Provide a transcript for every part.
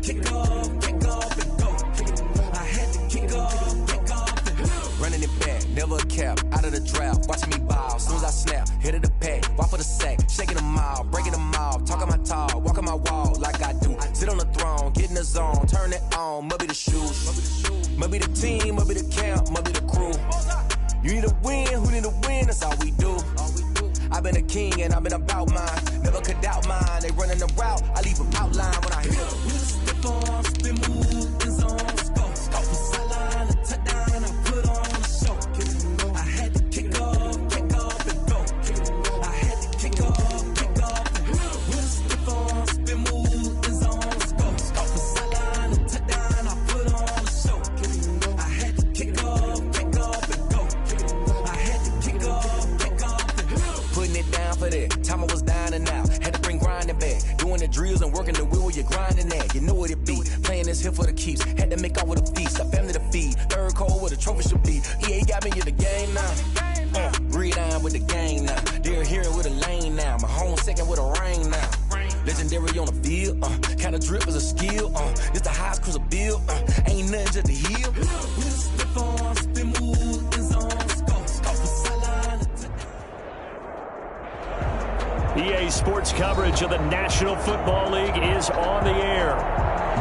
kick off, and go. I had to kick off, and go. Running it back, never a cap, out of the drought. Watching me ball, soon as I snap, hit of the pack, walk for the sack, shaking them all, breaking them all, talking my talk, walking my wall like I do. Sit on the throne, get in the zone, turn it on, must be the shoes, must be the team, must be the camp, must be the crew. You need a win, who need a win, that's all we do. I've been a king and I've been about mine, never could doubt mine. They running the route, I leave them outline when I hit them. Step on, spin move, in zone, scope for sideline, a touchdown, I put on the show. I had to kick off, and go. I had to kick off, and go. Step on, spin move, in zone, scope for sideline, a touchdown, I put on the show. I had to kick off, and go. I had to kick off, and go. Putting it down for that. Time I was down and out. Had to bring grinding back. Doing the drills and working the wheel where you're grinding at. You know what it be. Playing this here for the keeps. Had to make out with a feast. A family to feed. Third cold where the trophy should be. EA got me in the game now. Read on with the game now. They're hearing with a lane now. My home second with a rain now. Legendary on the field. Kind of drip is a skill. It's the highest cruiser bill. Ain't nothing just to heal. Step on, spin move, in zone, scope for sideline. EA Sports coverage of the National Football League is on the air.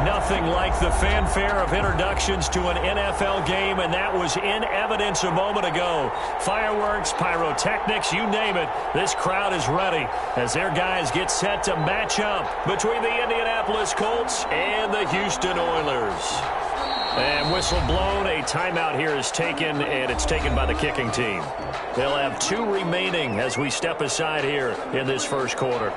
Nothing like the fanfare of introductions to an NFL game, and that was in evidence a moment ago. Fireworks, pyrotechnics, you name it. This crowd is ready as their guys get set to match up between the Indianapolis Colts and the Houston Oilers. And whistle blown, a timeout here is taken, and it's taken by the kicking team. They'll have 2 remaining as we step aside here in this first quarter.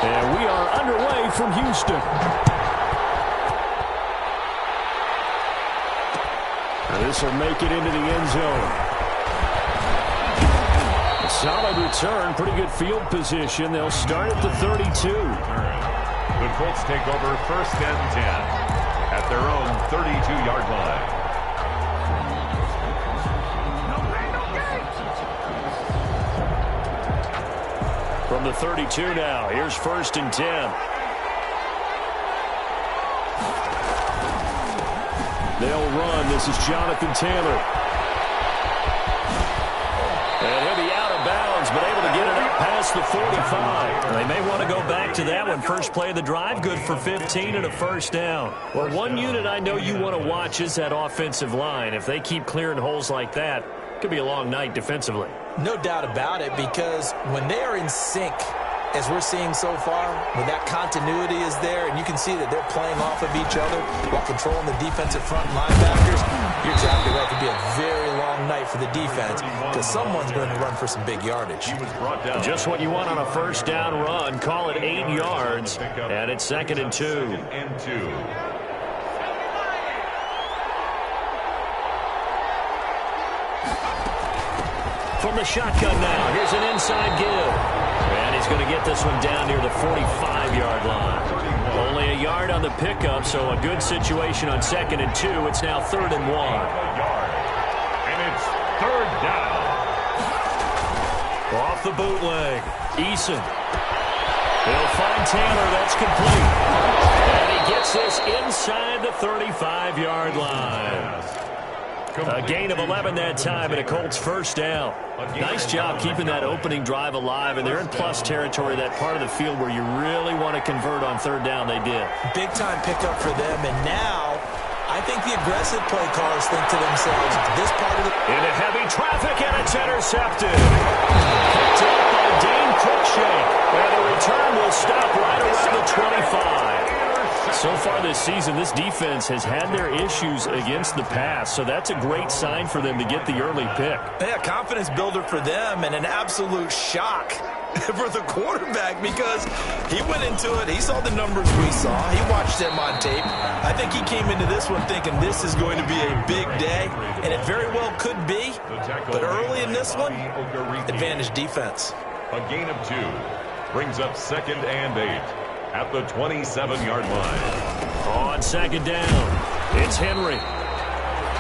And we are underway from Houston. And this will make it into the end zone. Solid return, pretty good field position. They'll start at the 32. The Colts take over 1st and 10 at their own 32-yard line. From the 32 now, here's 1st and 10. They'll run. This is Jonathan Taylor. And he'll be out of bounds, but able to get it up past the 45. They may want to go back to that one. First play of the drive, good for 15 and a first down. Well, one unit I know you want to watch is that offensive line. If they keep clearing holes like that, it could be a long night defensively. No doubt about it, because when they are in sync, as we're seeing so far, when that continuity is there, and you can see that they're playing off of each other while controlling the defensive front linebackers, you're exactly right. It could be a very long night for the defense because someone's going to run for some big yardage. Just what you want on a first down run. Call it 8 yards, and it's 2nd and 2. From the shotgun now, here's an inside give. And he's going to get this one down near the 45-yard line. Only a yard on the pickup, so a good situation on 2nd and 2. It's now 3rd and 1. And it's 3rd down. Off the bootleg, Eason. He'll find Taylor. That's complete. And he gets this inside the 35-yard line. A gain of 11 that time, and a Colts first down. Nice job keeping that opening drive alive, and they're in plus territory, that part of the field where you really want to convert on 3rd down. They did. Big-time pickup for them, and now I think the aggressive play callers think to themselves, this part of the... Into heavy traffic, and it's intercepted. Picked up by Dane Cruikshank, and the return will stop right around the 25. So far this season, this defense has had their issues against the pass, so that's a great sign for them to get the early pick. Yeah, confidence builder for them, and an absolute shock for the quarterback because he went into it. He saw the numbers we saw. He watched them on tape. I think he came into this one thinking this is going to be a big day, and it very well could be. But early in this one, advantage defense. A gain of 2 brings up 2nd and 8. At the 27-yard line. On 2nd down, it's Henry.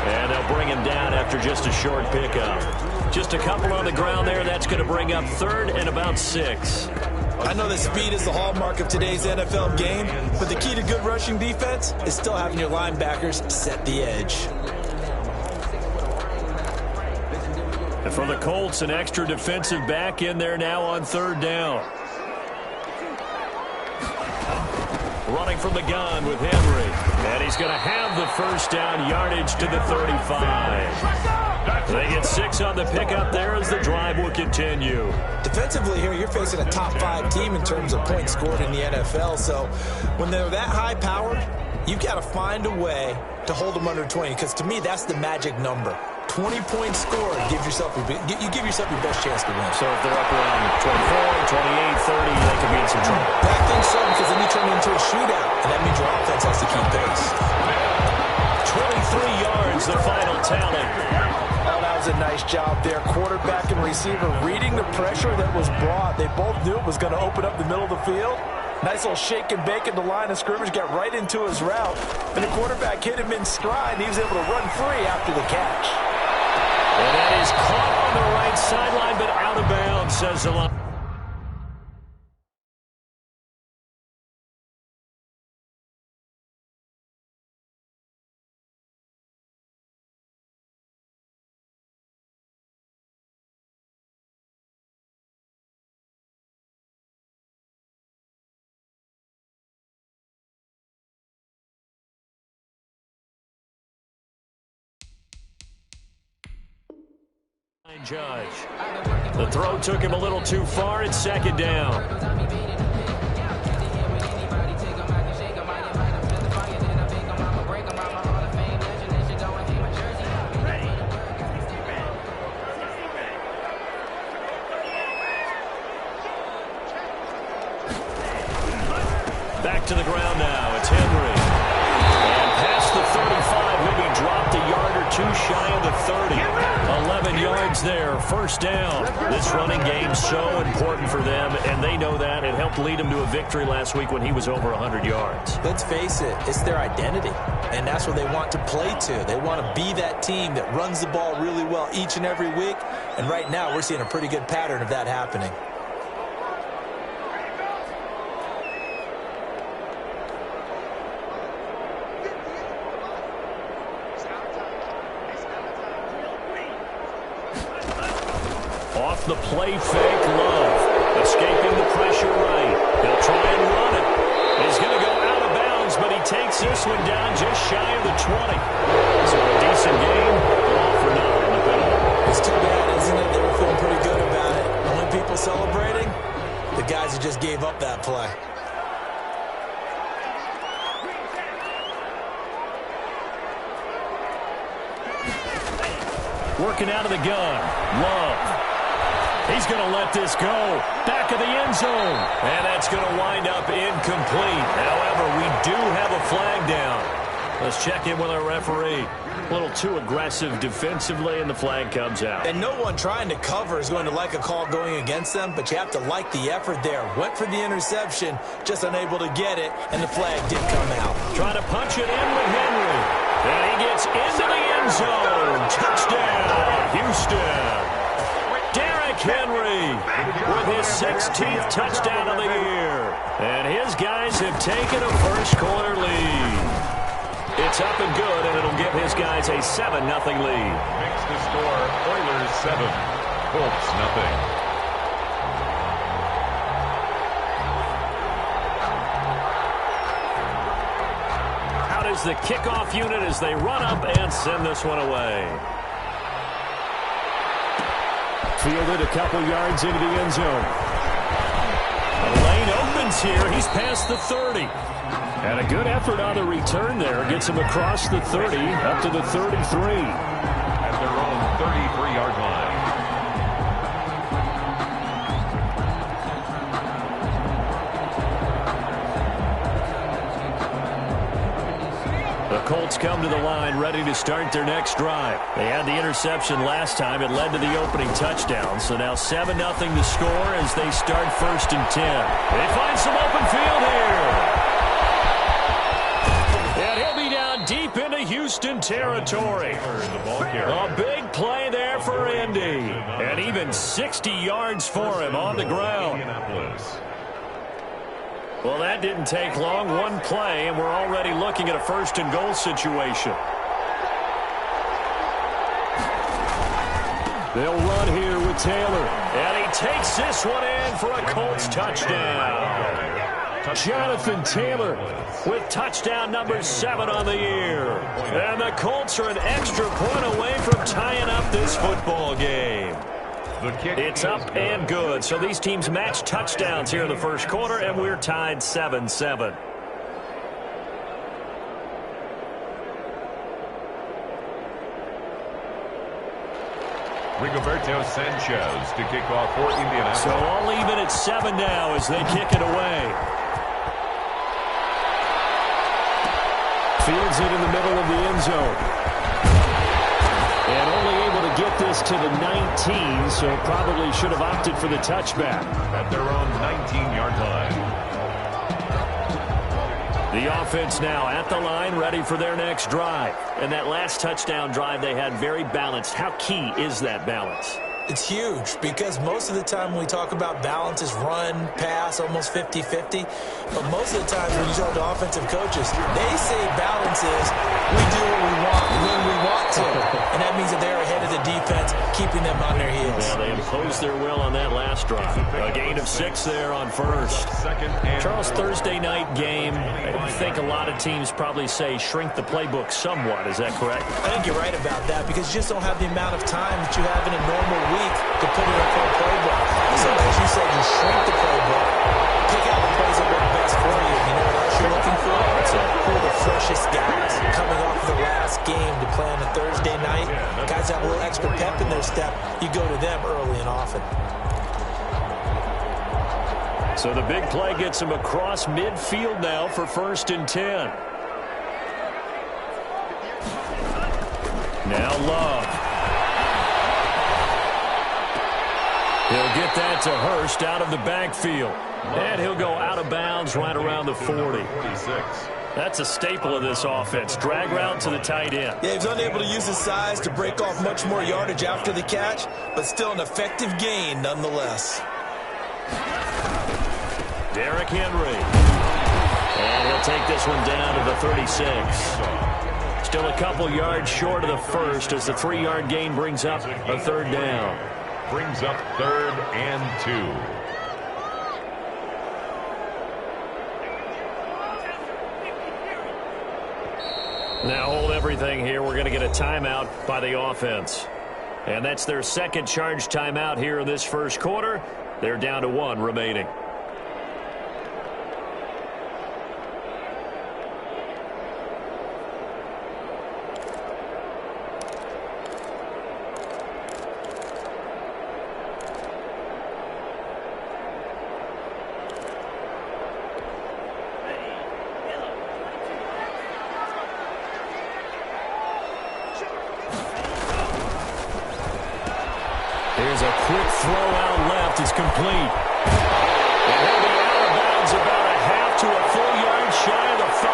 And they'll bring him down after just a short pickup. Just a couple on the ground there. That's going to bring up 3rd and about 6. I know that speed is the hallmark of today's NFL game, but the key to good rushing defense is still having your linebackers set the edge. And for the Colts, an extra defensive back in there now on 3rd down. Running from the gun with Henry. And he's going to have the first down, yardage to the 35. They get 6 on the pickup there as the drive will continue. Defensively here, you're facing a top 5 team in terms of points scored in the NFL. So when they're that high powered, you've got to find a way to hold them under 20. Because to me, that's the magic number. 20 points scored, you give yourself your best chance to win. So if they're up around 24, 28, 30, they could be in some trouble. I think so, because then you turn it into a shootout, and that means your offense has to keep pace. 23 yards, the final tally. Oh, that was a nice job there. Quarterback and receiver reading the pressure that was brought. They both knew it was going to open up the middle of the field. Nice little shake and bake at the line of scrimmage, got right into his route, and the quarterback hit him in stride, and he was able to run free after the catch. And that is caught on the right sideline, but out of bounds, says the line. Judge. The throw took him a little too far. It's 2nd down. Back to the ground now. It's Henry. And past the 35, he'll be dropped a yard or 2 shy of the 30. 11 yards there, 1st down. This running game's so important for them, and they know that. It helped lead them to a victory last week when he was over 100 yards. Let's face it, it's their identity, and that's what they want to play to. They want to be that team that runs the ball really well each and every week, and right now we're seeing a pretty good pattern of that happening. Off the play fake, Love. Escaping the pressure right. He'll try and run it. He's going to go out of bounds, but he takes this one down just shy of the 20. So a decent game, all for nothing in the penalty. It's too bad, isn't it? They were feeling pretty good about it. Only people celebrating, the guys who just gave up that play. Working out of the gun. Love. He's going to let this go. Back of the end zone. And that's going to wind up incomplete. However, we do have a flag down. Let's check in with our referee. A little too aggressive defensively, and the flag comes out. And no one trying to cover is going to like a call going against them, but you have to like the effort there. Went for the interception, just unable to get it, and the flag did come out. Trying to punch it in with Henry. And he gets into the end zone. Touchdown, Houston. Derrick Henry with his 16th touchdown of the year. And his guys have taken a first-quarter lead. It's up and good, and it'll give his guys a 7-0 lead. Makes the score Oilers 7, Colts 0. Out is the kickoff unit as they run up and send this one away. Fielded a couple yards into the end zone. The lane opens here. He's past the 30. And a good effort on the return there. Gets him across the 30 up to the 33. At their own 33-yard line. The Colts come to the line ready to start their next drive. They had the interception last time. It led to the opening touchdown. So now 7-0 to score as they start 1st and 10. They find some open field here. And he'll be down deep into Houston. Houston territory. A big play there for Indy. And even 60 yards for him on the ground. Well, that didn't take long. One play, and we're already looking at a first-and-goal situation. They'll run here with Taylor. And he takes this one in for a Colts touchdown. Jonathan Taylor with touchdown number 7 on the year. And the Colts are an extra point away from tying up this football game. It's up and good. So these teams match touchdowns here in the first quarter, and we're tied 7-7. Rigoberto Sanchez to kick off for Indianapolis. So all even at 7 now as they kick it away. Fields it in the middle of the end zone. And only able to get this to the 19, so probably should have opted for the touchback. At their own 19-yard line. The offense now at the line, ready for their next drive. And that last touchdown drive they had very balanced. How key is that balance? It's huge because most of the time when we talk about balance is run, pass, almost 50-50. But most of the times when you talk to offensive coaches, they say balance is we do what we want when we want to. And that means that they're ahead of the defense, keeping them on their heels. Yeah, they imposed their will on that last drive. A gain of 6 there on first. Charles, Thursday night game, I think a lot of teams probably say shrink the playbook somewhat. Is that correct? I think you're right about that because you just don't have the amount of time that you have in a normal week to put in a full playbook. So as you said, you shrink the playbook, pick out the plays that work best for you. You know what else you're looking for? Who are the freshest guys coming off the last game to play on a Thursday night? Guys that have a little extra pep in their step, you go to them early and often. So the big play gets him across midfield now for 1st and 10. Now Love. He'll get that to Hurst out of the backfield. And he'll go out of bounds right around the 40. That's a staple of this offense. Drag route to the tight end. Yeah, he was unable to use his size to break off much more yardage after the catch, but still an effective gain nonetheless. Derrick Henry. And he'll take this one down to the 36. Still a couple yards short of the first as the 3-yard gain brings up a 3rd down. Brings up 3rd and 2. Now hold everything here. We're going to get a timeout by the offense. And that's their 2nd charge timeout here in this first quarter. They're down to 1 remaining. Here's a quick throw out left. It's complete. And he'll be out of bounds about a half to a full yard shy of the 5.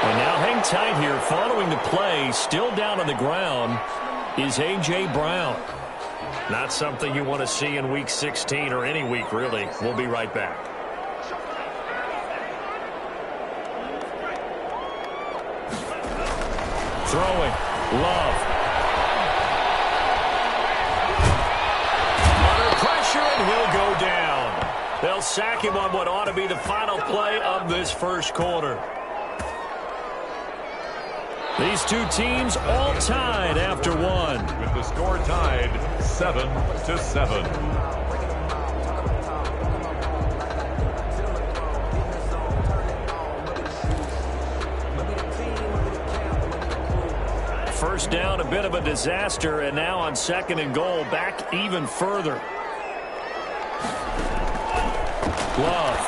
And now hang tight here. Following the play, still down on the ground, is A.J. Brown. Not something you want to see in Week 16 or any week, really. We'll be right back. Throwing. Love. And he'll go down. They'll sack him on what ought to be the final play of this first quarter. These two teams all tied after 1. With the score tied 7-7. First down, a bit of a disaster, and now on 2nd and goal, back even further. Love.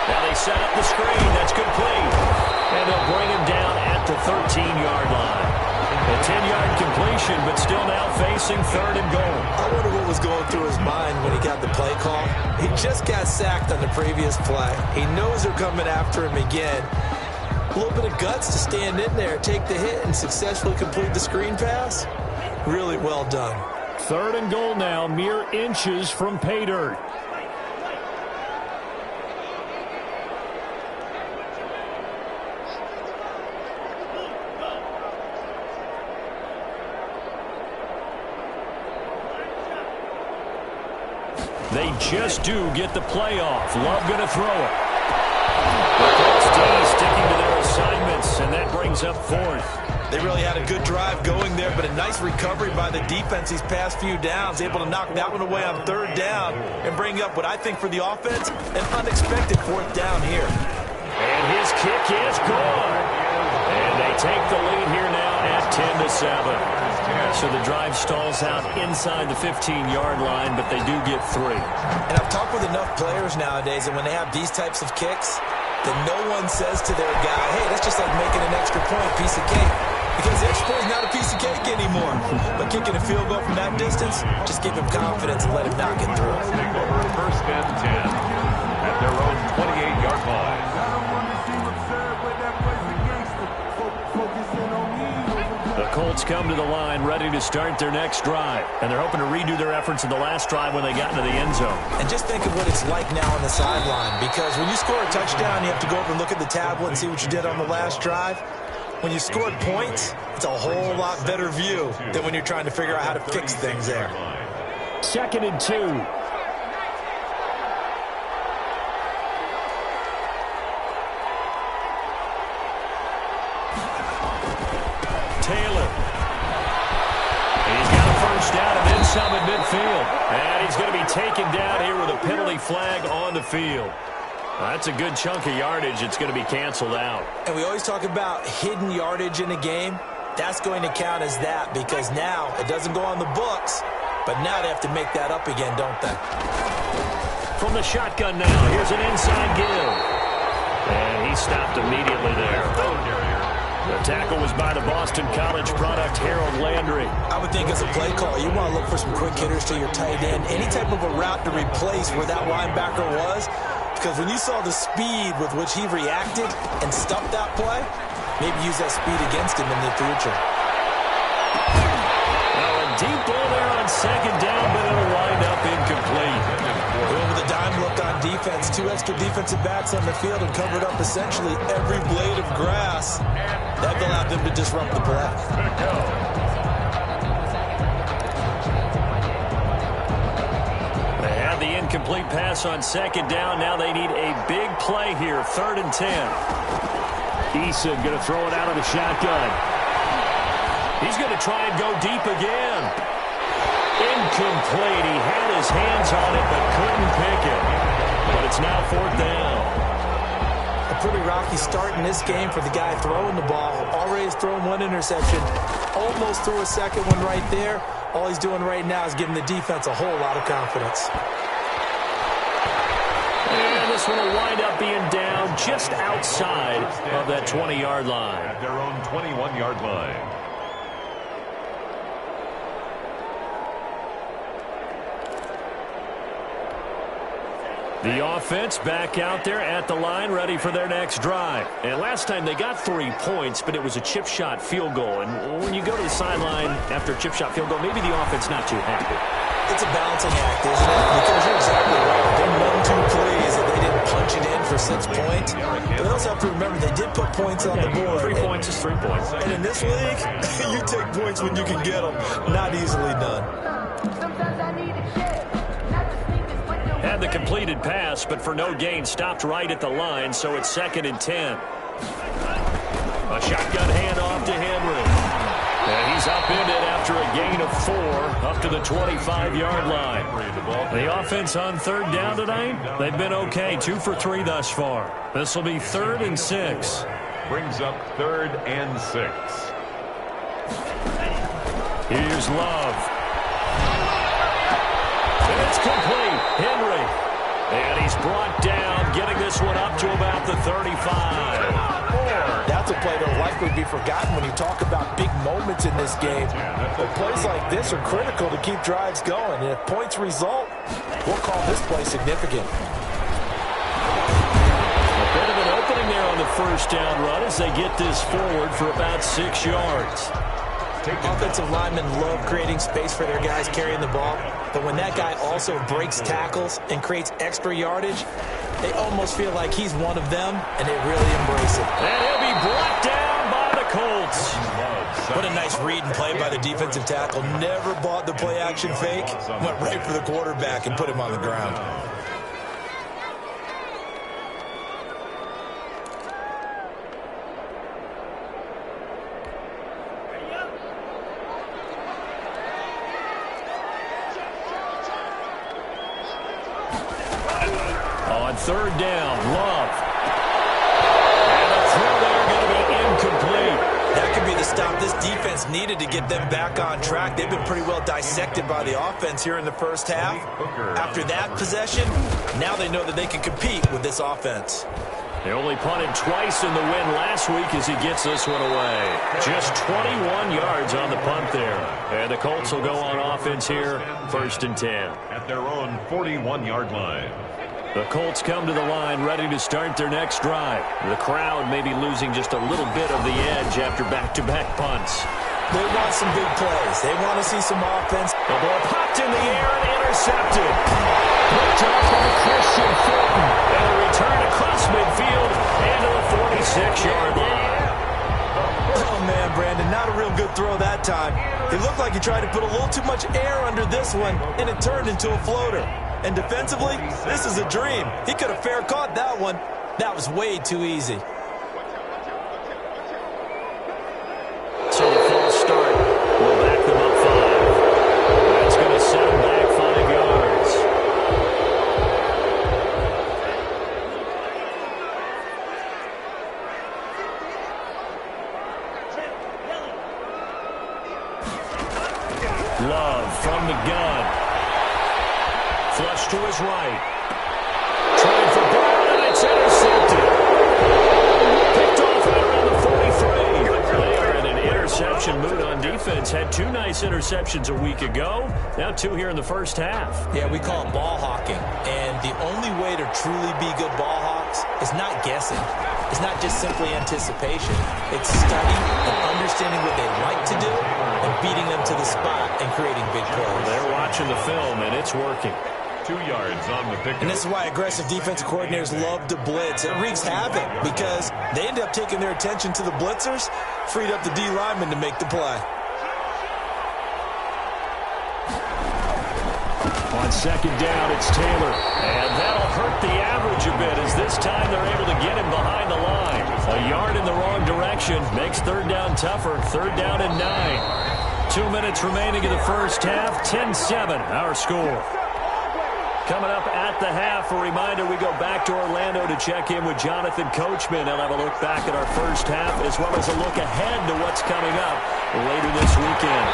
Now they set up the screen. That's complete. And they'll bring him down at the 13-yard line. A 10-yard completion, but still now facing 3rd and goal. I wonder what was going through his mind when he got the play call. He just got sacked on the previous play. He knows they're coming after him again. A little bit of guts to stand in there, take the hit, and successfully complete the screen pass. Really well done. 3rd and goal now, mere inches from pay dirt. They just do get the playoff. Love going to throw it. The Colts D sticking to their assignments, and that brings up 4th. They really had a good drive going there, but a nice recovery by the defense these past few downs, able to knock that one away on 3rd down and bring up what I think for the offense, an unexpected 4th down here. And his kick is good. And they take the lead here now at 10-7. So the drive stalls out inside the 15-yard line, but they do get 3. And I've talked with enough players nowadays, and when they have these types of kicks, then no one says to their guy, hey, that's just like making an extra point, piece of cake. Because the extra point is not a piece of cake anymore. But kicking a field goal from that distance, just give him confidence and let him knock it through. Take over 1st and 10 at their own 28-yard line. The Colts come to the line ready to start their next drive. And they're hoping to redo their efforts in the last drive when they got into the end zone. And just think of what it's like now on the sideline. Because when you score a touchdown, you have to go over and look at the tablet and see what you did on the last drive. When you scored points, it's a whole lot better view than when you're trying to figure out how to fix things there. 2nd and 2. Taylor. He's got a 1st down and then some at midfield. And he's going to be taken down here with a penalty flag on the field. That's a good chunk of yardage. It's going to be canceled out. And we always talk about hidden yardage in a game. That's going to count as that because now it doesn't go on the books, but now they have to make that up again, don't they? From the shotgun now, here's an inside give. And he stopped immediately there. The tackle was by the Boston College product, Harold Landry. I would think as a play call, you want to look for some quick hitters to your tight end. Any type of a route to replace where that linebacker was. Because when you saw the speed with which he reacted and stopped that play, maybe use that speed against him in the future. Now a deep ball there on 2nd down, but it'll wind up incomplete. With a dime look on defense, 2 extra defensive backs on the field and covered up essentially every blade of grass. That allowed them to disrupt the play. The incomplete pass on 2nd down. Now they need a big play here. 3rd and 10. Eason going to throw it out of the shotgun. He's going to try and go deep again. Incomplete. He had his hands on it but couldn't pick it. But it's now 4th down. A pretty rocky start in this game for the guy throwing the ball. Already has thrown 1 interception. Almost threw a 2nd one right there. All he's doing right now is giving the defense a whole lot of confidence. And this one will wind up being down just outside of that 20-yard line. At their own 21-yard line. The offense back out there at the line, ready for their next drive. And last time they got 3 points, but it was a chip shot field goal. And when you go to the sideline after a chip shot field goal, maybe the offense not too happy. It's a balancing act, isn't it? Because you're exactly right. They won 2 plays and they didn't punch it in for 6 points. But they also have to remember they did put points on the board. 3 points is 3 points. And in this league, you take points when you can get them. Not easily done. Had the completed pass, but for no gain, stopped right at the line, so it's 2nd and 10. A shotgun handoff to Henry. And he's upended after a gain of 4 up to the 25-yard line. The offense on 3rd down tonight, they've been okay, 2 for 3 thus far. This will be 3rd and 6. Brings up 3rd and 6. Here's Love. And it's complete. Henry. And he's brought down, getting this one up to about the 35. That's a play that will likely be forgotten when you talk about big moments in this game. But plays like this are critical to keep drives going. And if points result, we'll call this play significant. A bit of an happening there on the first down run as they get this forward for about 6 yards. Offensive linemen love creating space for their guys carrying the ball, but when that guy also breaks tackles and creates extra yardage, they almost feel like he's one of them, and they really embrace it. And he'll be brought down by the Colts. What a nice read and play by the defensive tackle. Never bought the play-action fake. Went right for the quarterback and put him on the ground. On third down, Love. And the throw there going to be incomplete. That could be the stop this defense needed to get them back on track. They've been pretty well dissected by the offense here in the first half. After that possession, now they know that they can compete with this offense. They only punted twice in the win last week as he gets this one away. Just 21 yards on the punt there. And the Colts will go on offense here, 1st and 10. At their own 41-yard line. The Colts come to the line ready to start their next drive. The crowd may be losing just a little bit of the edge after back-to-back punts. They want some big plays. They want to see some offense. The ball popped in the air and intercepted. Picked up by Christian Fulton. And a return across midfield and to the 46-yard line. Oh, man, Brandon, not a real good throw that time. It looked like he tried to put a little too much air under this one, and it turned into a floater. And defensively, this is a dream. He could have fair caught that one. That was way too easy. So the false start will back them up 5. That's going to set them back 5 yards. Love from the gun. Flush to his right. Trying for Brown, and it's intercepted. Picked off at around the 43. They are in an interception mood on defense. Had 2 nice interceptions a week ago. Now 2 here in the first half. Yeah, we call it ball hawking. And the only way to truly be good ball hawks is not guessing. It's not just simply anticipation. It's studying and understanding what they like to do and beating them to the spot and creating big plays. They're watching the film, and it's working. 2 yards on the pick. And this is why aggressive defensive coordinators love to blitz. It wreaks havoc because they end up taking their attention to the blitzers, freed up the D lineman to make the play. On second down, it's Taylor. And that'll hurt the average a bit as this time they're able to get him behind the line. A yard in the wrong direction makes third down tougher. Third down and 9. 2 minutes remaining in the first half. 10-7, our score. Coming up at the half, a reminder, we go back to Orlando to check in with Jonathan Coachman. He'll have a look back at our first half as well as a look ahead to what's coming up later this weekend.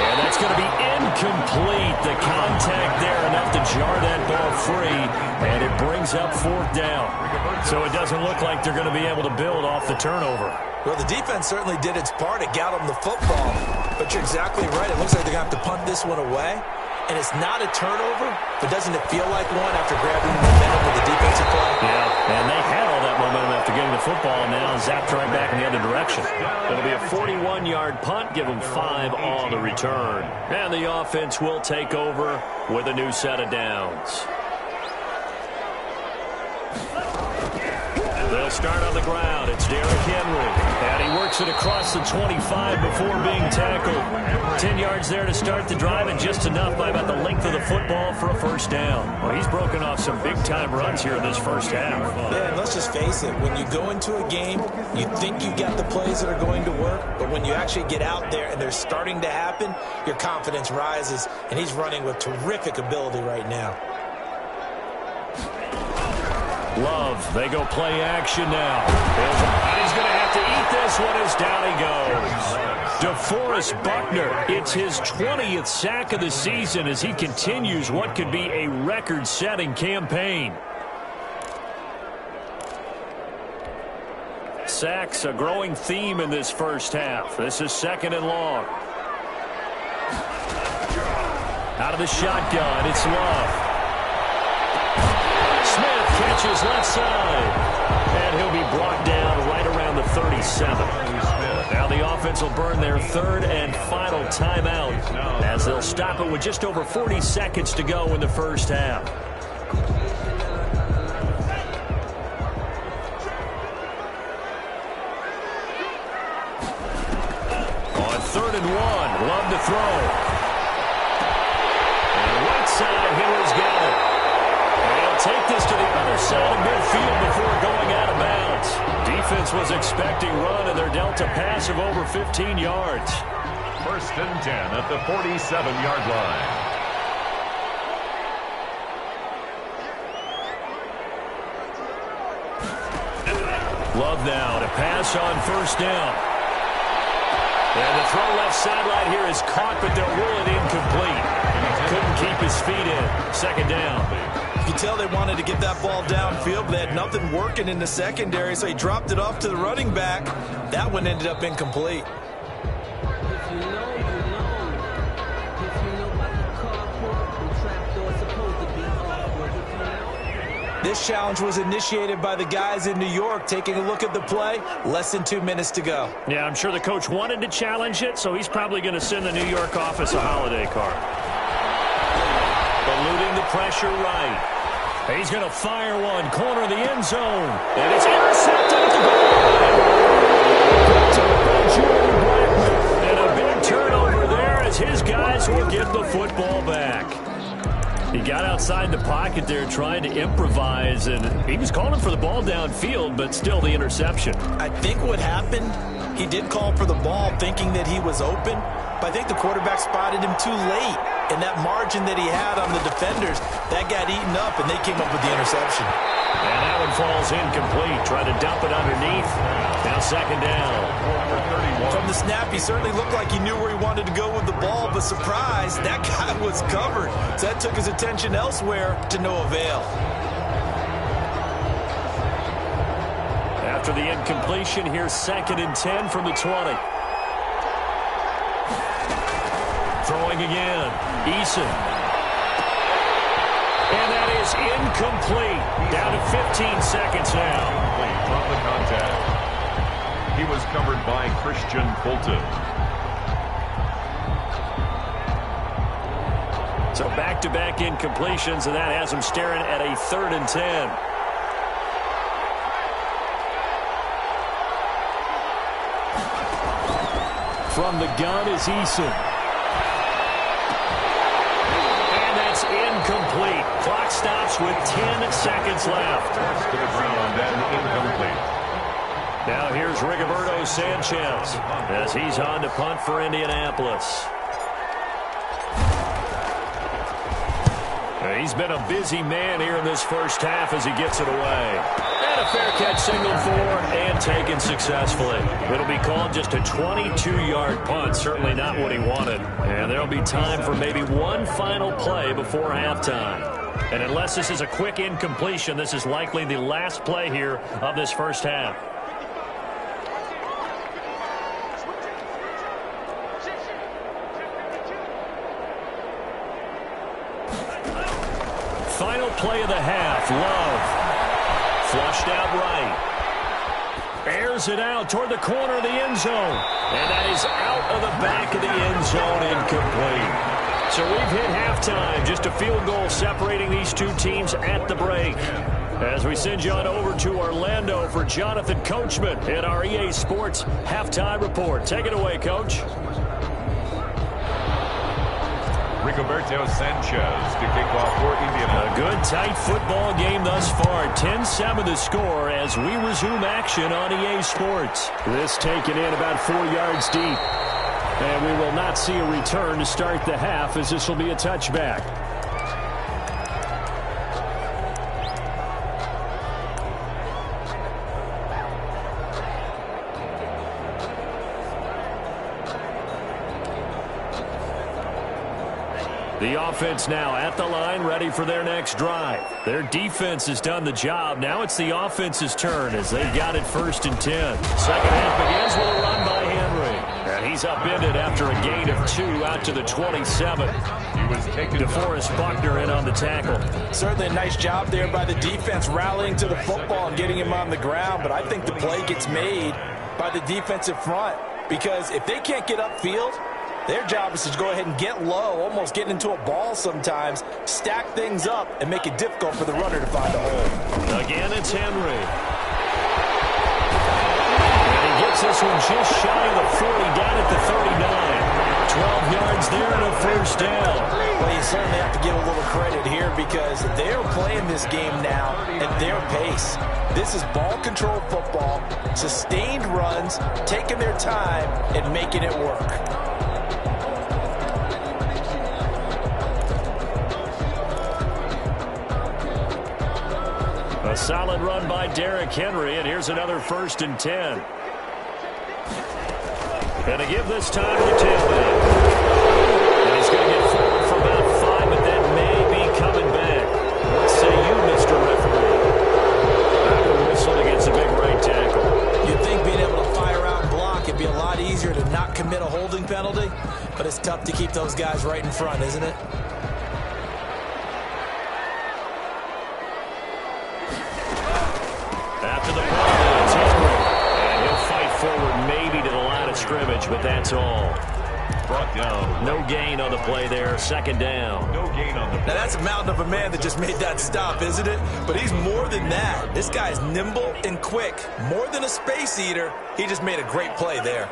And that's going to be incomplete. The contact there enough to jar that ball free, and it brings up 4th down. So it doesn't look like they're going to be able to build off the turnover. Well, the defense certainly did its part. It got them the football. But you're exactly right. It looks like they're going to have to punt this one away. And it's not a turnover, but doesn't it feel like one after grabbing the momentum with the defensive play? Yeah, and they had all that momentum after getting the football, and now zapped right back in the other direction. It'll be a 41-yard punt, give them 5 on the return. And the offense will take over with a new set of downs. They'll start on the ground. It's Derrick Henry. And he works it across the 25 before being tackled. 10 yards there to start the drive, and just enough by about the length of the football for a first down. Well, he's broken off some big-time runs here in this first half. Yeah, and let's just face it. When you go into a game, you think you got the plays that are going to work, but when you actually get out there and they're starting to happen, your confidence rises, and he's running with terrific ability right now. Love, they go play action now. And he's going to have to eat this one as down he goes. DeForest Buckner, it's his 20th sack of the season as he continues what could be a record-setting campaign. Sacks, a growing theme in this first half. This is 2nd and long. Out of the shotgun, it's Love. Smith catches left side. And he'll be brought down right around the 37. Now the offense will burn their third and final timeout as they'll stop it with just over 40 seconds to go in the first half. On 3rd and 1, Love to throw. And right side, Hiller's got it. They'll take this to the other side of midfield before going out of bounds. Defense was expecting run, and they're dealt a pass of over 15 yards. 1st and 10 at the 47-yard line. Love now to pass on 1st down. And the throw left sideline here is caught, but they'll rule it incomplete. Couldn't keep his feet in. 2nd down. You can tell they wanted to get that ball downfield, but they had nothing working in the secondary, so he dropped it off to the running back. That one ended up incomplete. This challenge was initiated by the guys in New York. Taking a look at the play, less than 2 minutes to go. Yeah, I'm sure the coach wanted to challenge it, so he's probably going to send the New York office a holiday card. Eluding the pressure right. He's going to fire one, corner of the end zone. And it's intercepted at the goal. And a big turnover there as his guys will get the football back. He got outside the pocket there trying to improvise, and he was calling for the ball downfield, but still the interception. I think what happened, he did call for the ball thinking that he was open, but I think the quarterback spotted him too late. And that margin that he had on the defenders, that got eaten up, and they came up with the interception. And that one falls incomplete. Try to dump it underneath. Now 2nd down. From the snap, he certainly looked like he knew where he wanted to go with the ball, but surprise, that guy was covered. So that took his attention elsewhere to no avail. After the incompletion, here's 2nd and 10 from the 20. Throwing again. Eason. And that is incomplete. Down to 15 seconds now. From the contact. He was covered by Christian Fulton. So back-to-back incompletions, and that has him staring at a 3rd and 10. From the gun is Eason. Incomplete. Clock stops with 10 seconds left. To the ground and incomplete. Now here's Rigoberto Sanchez as he's on to punt for Indianapolis. He's been a busy man here in this first half as he gets it away. And a fair catch signaled for and taken successfully. It'll be called just a 22-yard punt. Certainly not what he wanted. And there'll be time for maybe one final play before halftime. And unless this is a quick incompletion, this is likely the last play here of this first half. Final play of the half. Love. Flushed out right. Airs it out toward the corner of the end zone. And that is out of the back of the end zone, incomplete. So we've hit halftime. Just a field goal separating these two teams at the break. As we send you on over to Orlando for Jonathan Coachman in our EA Sports Halftime Report. Take it away, Coach. Rigoberto Sanchez to kick off for Indiana. A good, tight football game thus far. 10-7 the score as we resume action on EA Sports. This taken in about 4 yards deep. And we will not see a return to start the half as this will be a touchback. The offense now at the line, ready for their next drive. Their defense has done the job. Now it's the offense's turn as they've got it 1st and 10. Second half begins with a run by Henry. And he's He's upended after a gain of 2 out to the 27. He was taken. DeForest Buckner in on the tackle. Certainly a nice job there by the defense rallying to the football and getting him on the ground, but I think the play gets made by the defensive front because if they can't get upfield, their job is to go ahead and get low, almost get into a ball sometimes, stack things up, and make it difficult for the runner to find a hole. Again, it's Henry. And he gets this one just shy of the 40, down at the 39. 12 yards there and a first down. Well, you certainly have to give a little credit here because they're playing this game now at their pace. This is ball control football, sustained runs, taking their time, and making it work. A solid run by Derrick Henry, and here's another 1st and 10. And to give this time to the tailback. And he's going to get forward for about 5, but that may be coming back. What say you, Mr. Referee? After whistle against a big right tackle. You'd think being able to fire out and block, it'd be a lot easier to not commit a holding penalty, but it's tough to keep those guys right in front, isn't it? After the ball, it's Henry. And he'll fight forward maybe to the line of scrimmage, but that's all. Brought down. No gain on the play there. 2nd down. No gain on the play. Now, that's a mountain of a man that just made that stop, isn't it? But he's more than that. This guy's nimble and quick. More than a space eater, he just made a great play there.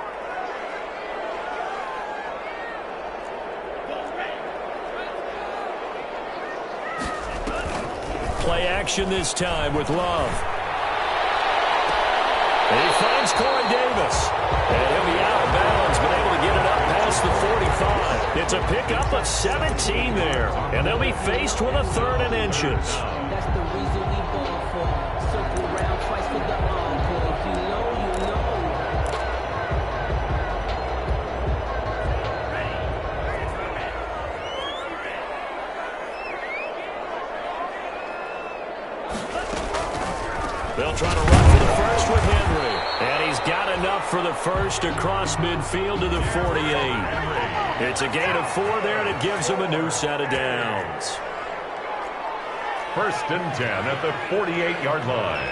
Play action this time with Love. And he finds Corey Davis. And he'll be out of bounds, but able to get it up past the 45. It's a pickup of 17 there. And they'll be faced with a 3rd and inches. That's the reason we ball for. Circle around twice for the encore. If you know, you know. They'll try to run for the first with Henry. And he's got enough for the first across midfield to the 48. It's a gain of 4 there, and it gives them a new set of downs. 1st and 10 at the 48-yard line.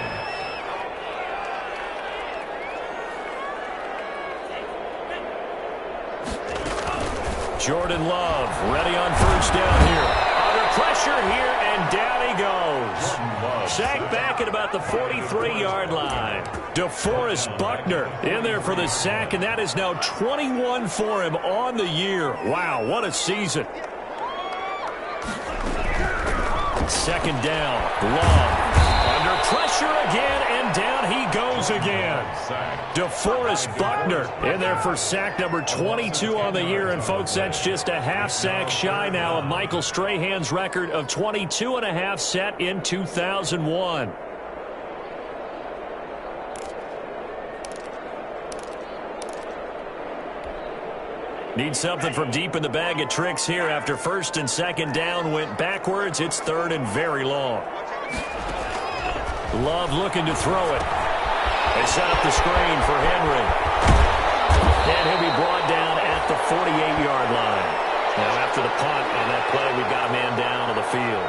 Jordan Love ready on 1st down here. Under pressure here, and down he goes. Sacked back at about the 43-yard line. DeForest Buckner in there for the sack, and that is now 21 for him on the year. Wow, what a season. 2nd down. Love under pressure again, and down he goes again. DeForest Buckner in there for sack number 22 on the year. And, folks, that's just a half sack shy now of Michael Strahan's record of 22.5 set in 2001. Need something from deep in the bag of tricks here after 1st and 2nd down went backwards. It's 3rd and very long. Love looking to throw it. They set up the screen for Henry. And he'll be brought down at the 48-yard line. Now, after the punt on that play, we've got a man down on the field.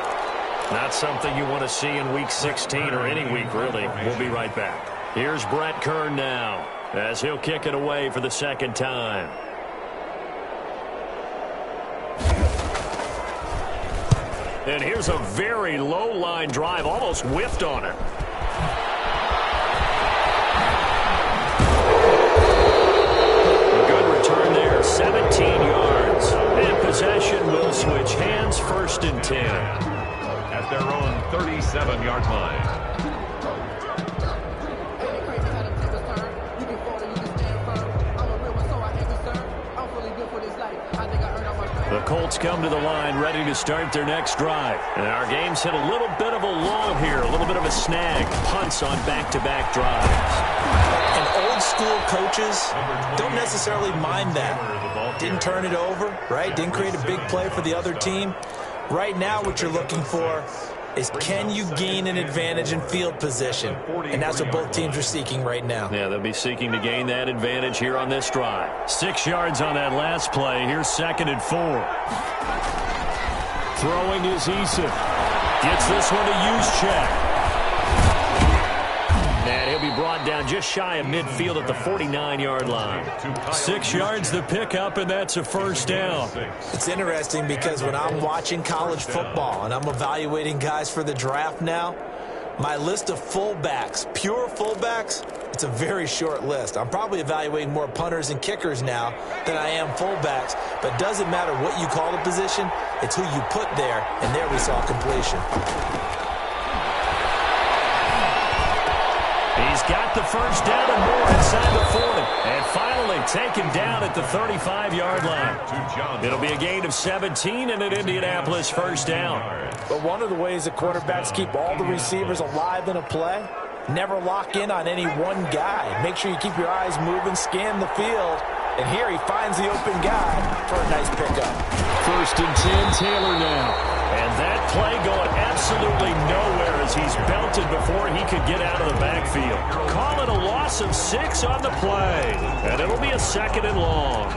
Not something you want to see in Week 16 or any week, really. We'll be right back. Here's Brett Kern now as he'll kick it away for the 2nd time. And here's a very low-line drive, almost whiffed on it. A good return there, 17 yards. And possession will switch hands, 1st and 10. At their own 37-yard line. The Colts come to the line ready to start their next drive. And our game's hit a little bit of a lull here, a little bit of a snag. Punts on back-to-back drives. And old-school coaches don't necessarily mind that. Didn't turn it over, right? Didn't create a big play for the other team. Right now what you're looking for is can you gain an advantage in field position? And that's what both teams are seeking right now. Yeah, they'll be seeking to gain that advantage here on this drive. 6 yards on that last play. Here's 2nd and 4. Throwing is Eason. Gets this one to use check. And he'll be brought down just shy of midfield at the 49-yard line. 6 yards the pickup, and that's a first down. It's interesting because when I'm watching college football and I'm evaluating guys for the draft now, my list of fullbacks, pure fullbacks, it's a very short list. I'm probably evaluating more punters and kickers now than I am fullbacks. But it doesn't matter what you call the position, it's who you put there, and there we saw completion. He's got the first down and more inside the 40. And finally taken down at the 35-yard line. It'll be a gain of 17 and an Indianapolis first down. But one of the ways that quarterbacks keep all the receivers alive in a play, never lock in on any one guy. Make sure you keep your eyes moving, scan the field. And here he finds the open guy for a nice pickup. 1st and 10, Taylor now. And that play going absolutely nowhere as he's belted before he could get out of the backfield. Call it a loss of 6 on the play. And it'll be a 2nd and long.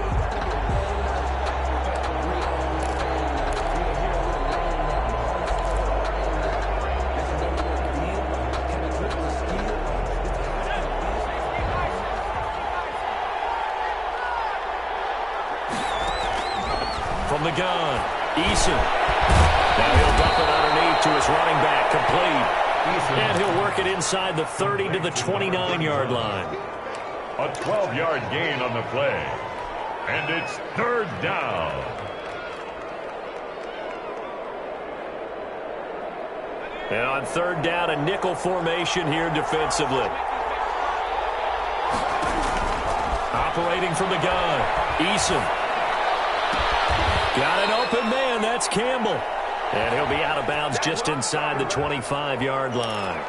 From the gun, Eason. Now he'll dump it underneath to his running back, complete. And he'll work it inside the 30 to the 29-yard line. A 12-yard gain on the play. And it's 3rd down. And on 3rd down, a nickel formation here defensively. Operating from the gun, Eason. Got an open man, that's Campbell. And he'll be out of bounds just inside the 25-yard line.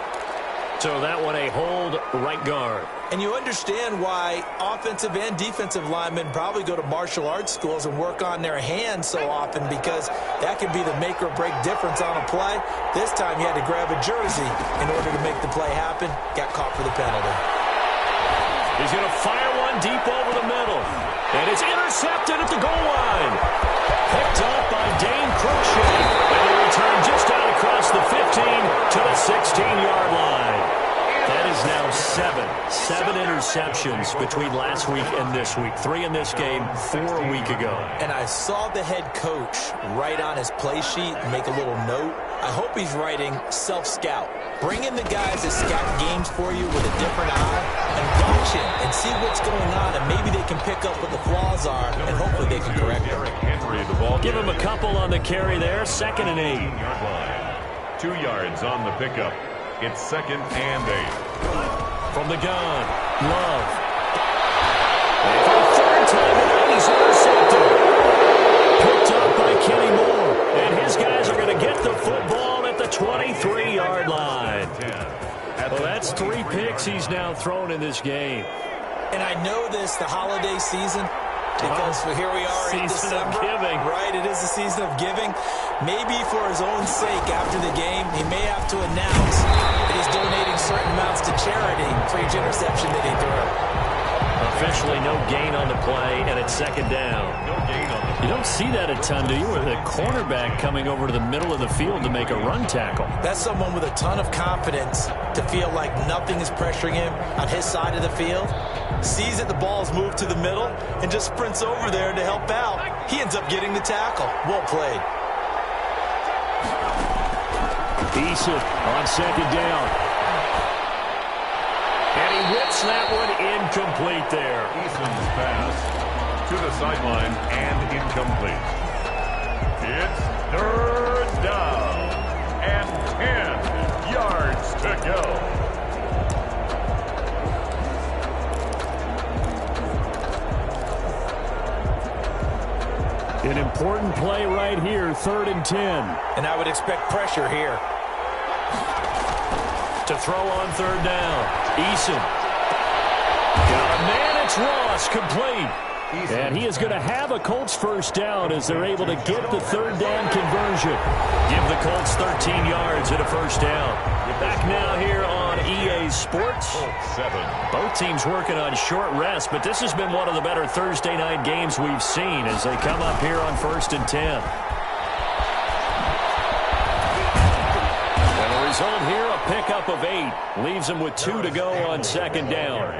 So that one a hold right guard. And you understand why offensive and defensive linemen probably go to martial arts schools and work on their hands so often, because that can be the make or break difference on a play. This time he had to grab a jersey in order to make the play happen. Got caught for the penalty. He's going to fire one deep over the middle. And it's intercepted at the goal line. Picked up by Dane Crochet. And they return just out across the 15 to the 16-yard line. That is now 7 interceptions between last week and this week. 3 in this game, 4 a week ago. And I saw the head coach write on his play sheet and make a little note. I hope he's writing self-scout. Bring in the guys that scout games for you with a different eye and watch him and see what's going on, and maybe they can pick up what the flaws are, and hopefully they can correct them. Give him a couple on the carry there, 2nd and 8. 2 yards on the pickup. It's 2nd and 8. From the gun, Love. And for the 3rd time tonight, he's intercepted. Picked up by Kenny Moore. And his guys are going to get the football at the 23-yard line. Well, that's 3 picks he's now thrown in this game. And I know this, the holiday season, because here we are in December. Season of giving. Right, it is the season of giving. Maybe for his own sake after the game, he may have to announce that he's donating certain amounts to charity for each interception that he threw. Officially no gain on the play, and it's 2nd down. No gain on the play. You don't see that a ton, do you? With a cornerback coming over to the middle of the field to make a run tackle. That's someone with a ton of confidence to feel like nothing is pressuring him on his side of the field. Sees that the ball's moved to the middle and just sprints over there to help out. He ends up getting the tackle. Well played. Eason on 2nd down. And he whips that one incomplete there. Eason's pass to the sideline and incomplete. It's 3rd down and 10 yards to go. An important play right here, 3rd and 10. And I would expect pressure here. To throw on 3rd down, Eason. Got a man, it's Ross, complete. And he is going to have a Colts first down as they're able to get the third down conversion. Give the Colts 13 yards and a first down. Back now here on EA Sports. Both teams working on short rest, but this has been one of the better Thursday night games we've seen as they come up here on 1st and 10. And the result here, a pickup of 8. Leaves them with 2 to go on 2nd down.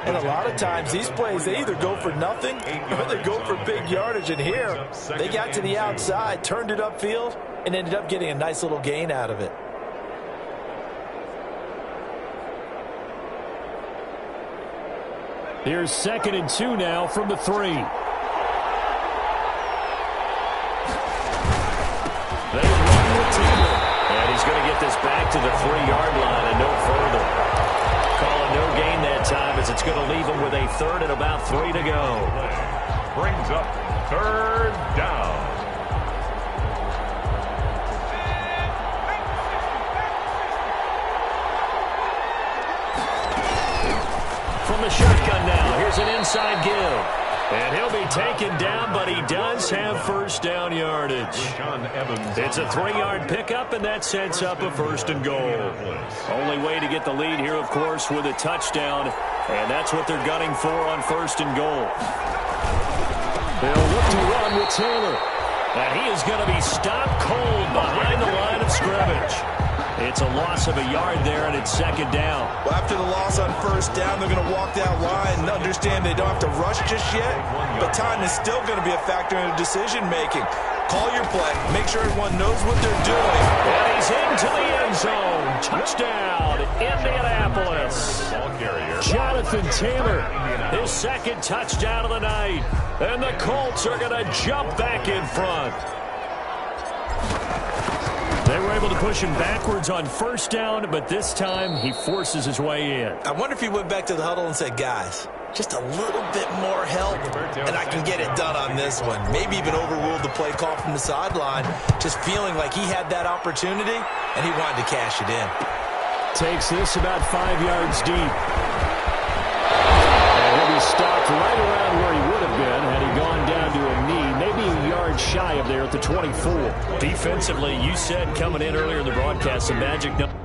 And a lot of times, these plays, they either go for nothing or they go for big yardage. And here, they got to the outside, turned it upfield, and ended up getting a nice little gain out of it. Here's 2nd and 2 now from the 3. They run with Taylor. And he's going to get this back to the 3-yard line and no further. Call it no gain that time as it's going to leave him with a 3rd and about 3 to go. Brings up 3rd down. From the shotgun now, here's an inside give. And he'll be taken down, but he does have first down yardage. It's a 3-yard pickup, and that sets up a 1st and goal. Only way to get the lead here, of course, with a touchdown, and that's what they're gunning for on 1st and goal. They'll look to run with Taylor. And he is going to be stopped cold behind the line of scrimmage. It's a loss of a yard there, and it's 2nd down. Well, after the loss on 1st down, they're going to walk that line and understand they don't have to rush just yet, but time is still going to be a factor in decision-making. Call your play. Make sure everyone knows what they're doing. And he's into the end zone. Touchdown, Indianapolis. Jonathan Taylor, his 2nd touchdown of the night. And the Colts are going to jump back in front. They were able to push him backwards on 1st down, but this time he forces his way in. I wonder if he went back to the huddle and said, guys, just a little bit more help, and I can get it done on this one. Maybe even overruled the play call from the sideline, just feeling like he had that opportunity, and he wanted to cash it in. Takes this about 5 yards deep. And he'll be stopped right around where he would have been had he gone down to a knee, maybe a yard shy of there at the 24. Defensively, you said coming in earlier in the broadcast, the magic number.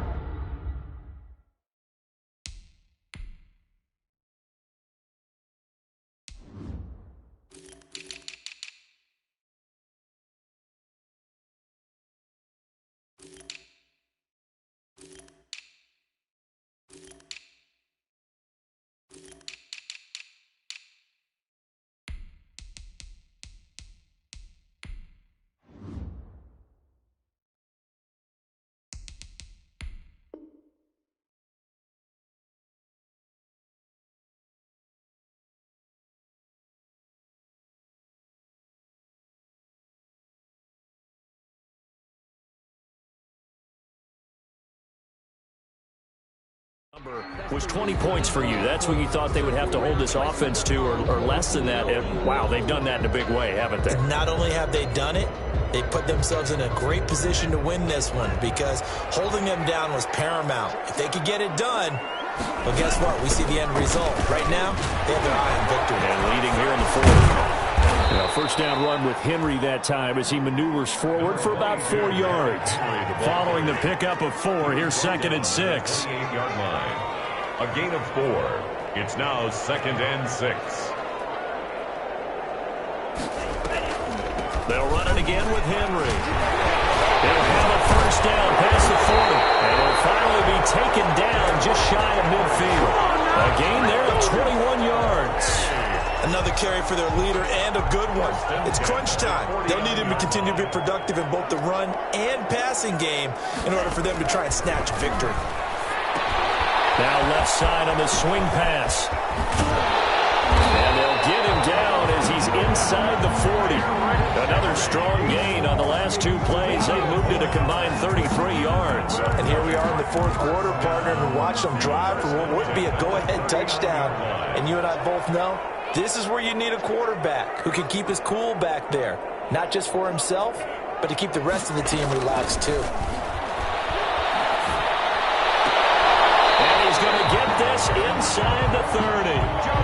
Was 20 points for you. That's what you thought they would have to hold this offense to, or less than that. Wow, they've done that in a big way, haven't they? And not only have they done it, they put themselves in a great position to win this one because holding them down was paramount. If they could get it done, well, guess what? We see the end result. Right now, they have their eye on victory. And leading here in the 4th. First down run with Henry that time as he maneuvers forward for about 4 yards. Following the pickup of 4, here's 2nd and 6. 8-yard line. A gain of 4. It's now 2nd and 6. They'll run it again with Henry. They'll have a first down past the 40. And he'll finally be taken down just shy of midfield. A gain there of 21 yards. Another carry for their leader and a good one. It's crunch time. They'll need him to continue to be productive in both the run and passing game in order for them to try and snatch victory. Now left side on the swing pass. And they'll get him down as he's inside the 40. Another strong gain on the last 2 plays. They moved it a combined 33 yards. And here we are in the 4th quarter, partner, and watch them drive for what would be a go-ahead touchdown. And you and I both know this is where you need a quarterback who can keep his cool back there, not just for himself, but to keep the rest of the team relaxed too. And he's going to get this inside the 30.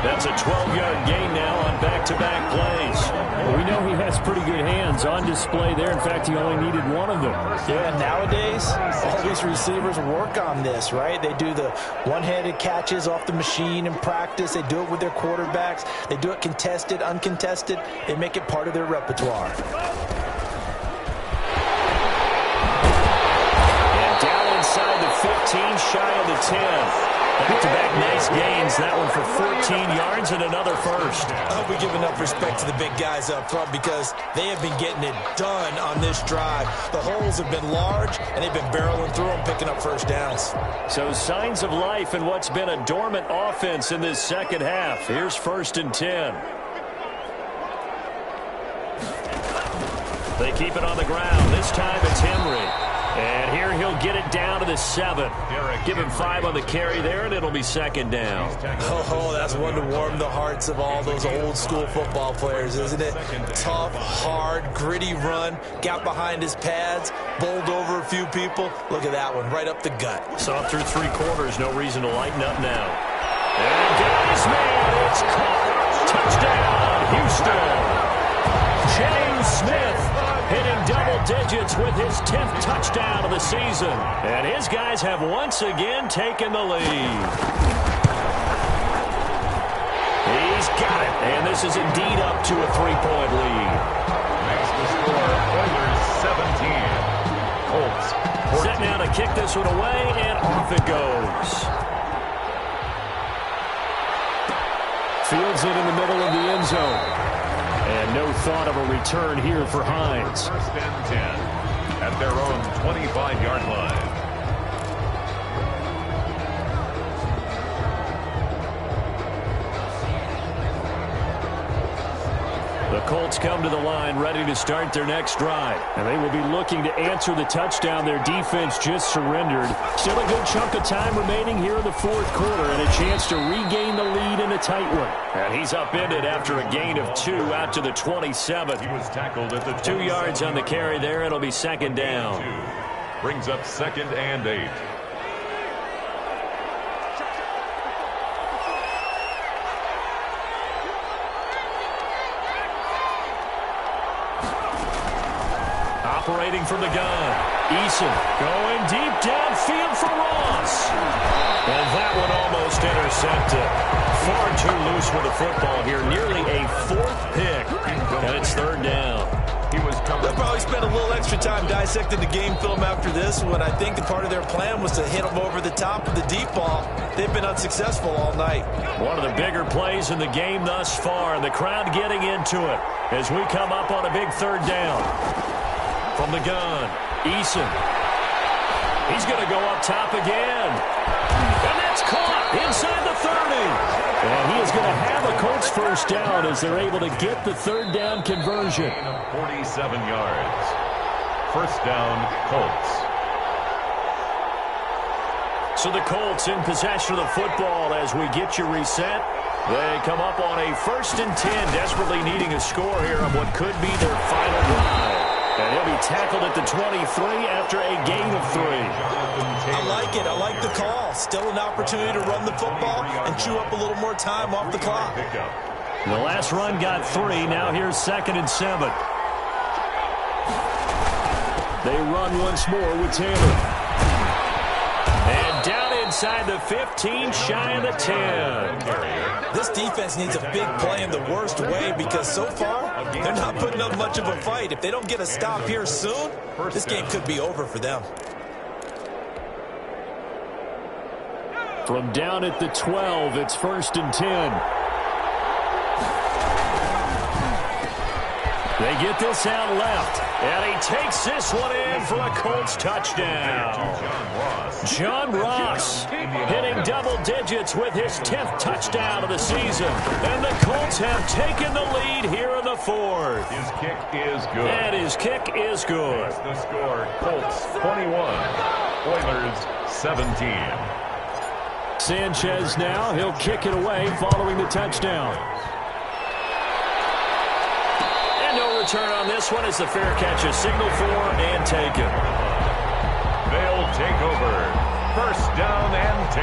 That's a 12-yard gain now on back-to-back plays. Well, we know he has pretty good hands on display there. In fact, he only needed one of them. Yeah, nowadays, all these receivers work on this, right? They do the one-handed catches off the machine in practice. They do it with their quarterbacks. They do it contested, uncontested. They make it part of their repertoire. And down inside the 15, shy of the 10. Back-to-back nice gains. That one for 14 yards and another first. I hope we give enough respect to the big guys up front because they have been getting it done on this drive. The holes have been large, and they've been barreling through them, picking up first downs. So signs of life in what's been a dormant offense in this second half. Here's 1st and 10. They keep it on the ground. This time it's Henry. And here he'll get it down to the 7. Give him 5 on the carry there, and it'll be 2nd down. Oh, that's one to warm the hearts of all those old-school football players, isn't it? Tough, hard, gritty run. Got behind his pads, bowled over a few people. Look at that one, right up the gut. Saw through 3 quarters, no reason to lighten up now. And guys, man, it's caught. Touchdown, Houston. James Smith hitting double digits with his 10th touchdown of the season. And his guys have once again taken the lead. He's got it. And this is indeed up to a 3-point lead. Makes the score Oilers 17. Colts 14. Set now to kick this one away, and off it goes. Fields it in the middle of the end zone. And no thought of a return here for Hines. 1st and 10 at their own 25-yard line. The Colts come to the line ready to start their next drive. And they will be looking to answer the touchdown their defense just surrendered. Still a good chunk of time remaining here in the 4th quarter and a chance to regain the lead in a tight one. And he's upended after a gain of 2 out to the 27. He was tackled at the 2 yards on the carry there. It'll be 2nd down. Brings up 2nd and 8. Operating from the gun. Eason going deep downfield for Ross. And that one almost intercepted. Far too loose with the football here. Nearly a 4th pick. And it's 3rd down. They'll probably spend a little extra time dissecting the game film after this one. I think the part of their plan was to hit them over the top of the deep ball. They've been unsuccessful all night. One of the bigger plays in the game thus far. And the crowd getting into it as we come up on a big 3rd down. From the gun, Eason. He's going to go up top again. And that's caught inside the 30. And he is going to have a Colts 1st down as they're able to get the 3rd down conversion. 47 yards. 1st down, Colts. So the Colts in possession of the football as we get you reset. They come up on a 1st and 10, desperately needing a score here on what could be their final drive. And he'll be tackled at the 23 after a gain of 3. I like it. I like the call. Still an opportunity to run the football and chew up a little more time off the clock. The last run got 3. Now here's 2nd and 7. They run once more with Taylor. And down inside the 15, shy of the 10. This defense needs a big play in the worst way because so far, they're not putting up much of a fight. If they don't get a stop here soon, this game could be over for them. From down at the 12, it's 1st and 10. They get this out left, and he takes this one in for a Colts touchdown. John Ross hitting double digits with his 10th touchdown of the season. And the Colts have taken the lead here in the 4th. His kick is good. And his kick is good. The score, Colts 21, Oilers 17. Sanchez now, he'll kick it away following the touchdown. Return on this one is the fair catch is signaled for and taken. They'll take over. 1st down and 10.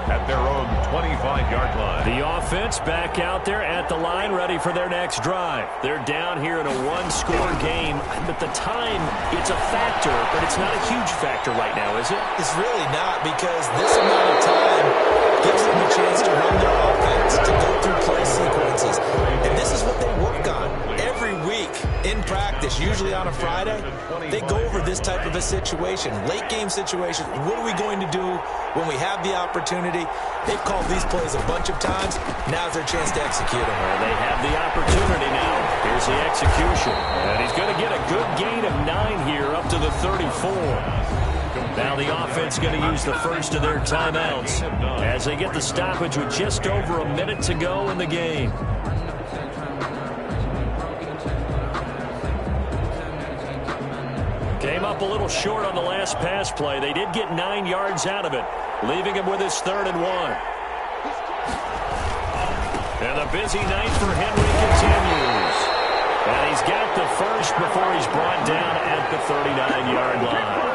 at their own 25-yard line. The offense back out there at the line, ready for their next drive. They're down here in a one-score game, but the time, it's a factor, but it's not a huge factor right now, is it? It's really not, because this amount of time gives them a chance to run their offense, to go through play sequences. And this is what they work on every week in practice, usually on a Friday. They go over this type of a situation, late game situation. What are we going to do when we have the opportunity? They've called these plays a bunch of times. Now's their chance to execute them. Well, they have the opportunity now. Here's the execution. And he's going to get a good gain of 9 here up to the 34. Now the offense going to use the first of their timeouts as they get the stoppage with just over a minute to go in the game. Came up a little short on the last pass play. They did get 9 yards out of it, leaving him with his 3rd and 1. And the busy night for Henry continues. And he's got the first before he's brought down at the 39-yard line.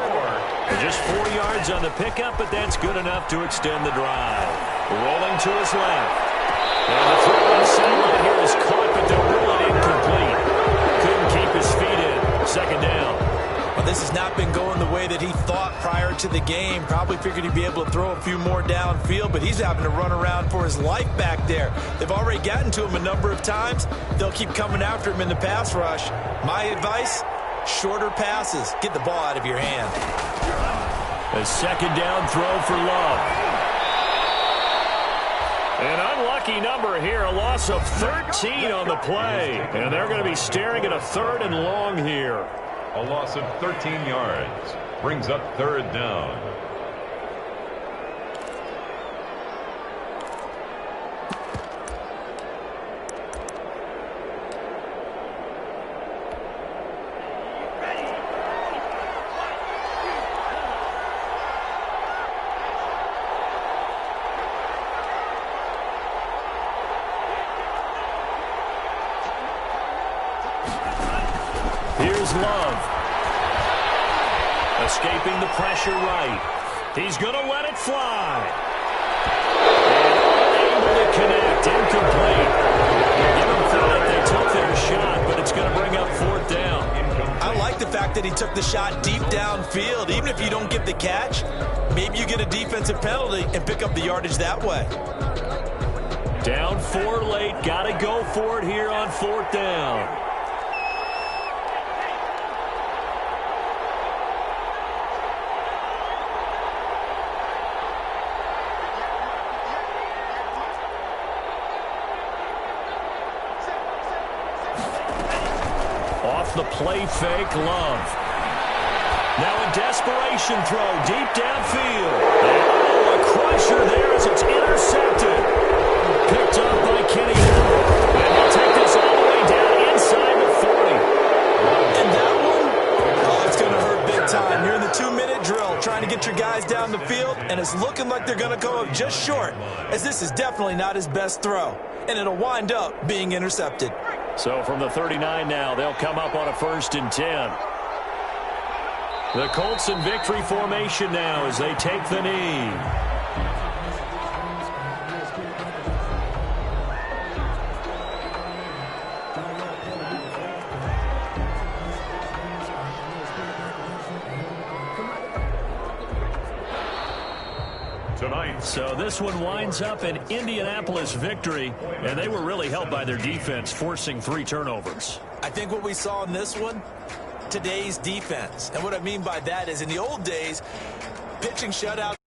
And just 4 yards on the pickup, but that's good enough to extend the drive. Rolling to his left. And the throw on the sideline here is caught, but they'll rule it incomplete. Couldn't keep his feet in. 2nd down. Well, this has not been going the way that he thought prior to the game. Probably figured he'd be able to throw a few more downfield, but he's having to run around for his life back there. They've already gotten to him a number of times. They'll keep coming after him in the pass rush. My advice, shorter passes. Get the ball out of your hand. A 2nd down throw for Love. An unlucky number here, a loss of 13 on the play. And they're going to be staring at a 3rd and long here. A loss of 13 yards brings up 3rd down. Here's Love. Escaping the pressure right. He's going to let it fly. And unable to connect. Incomplete. Give him credit. They took their shot, but it's going to bring up 4th down. I like the fact that he took the shot deep downfield. Even if you don't get the catch, maybe you get a defensive penalty and pick up the yardage that way. Down 4 late. Got to go for it here on 4th down. Off the play fake, Love. Now a desperation throw deep downfield. Oh, a crusher there as it's intercepted. Picked up by Kenny Hill. And he'll take this all the way down inside the 40. And that one, oh, it's going to hurt big time. You're in the 2-minute drill trying to get your guys down the field, and it's looking like they're going to come up just short, as this is definitely not his best throw. And it'll wind up being intercepted. So from the 39 now, they'll come up on a 1st and 10. The Colts in victory formation now as they take the knee. So this one winds up an Indianapolis victory, and they were really helped by their defense, forcing 3 turnovers. I think what we saw in this one, today's defense. And what I mean by that is in the old days, pitching shutout.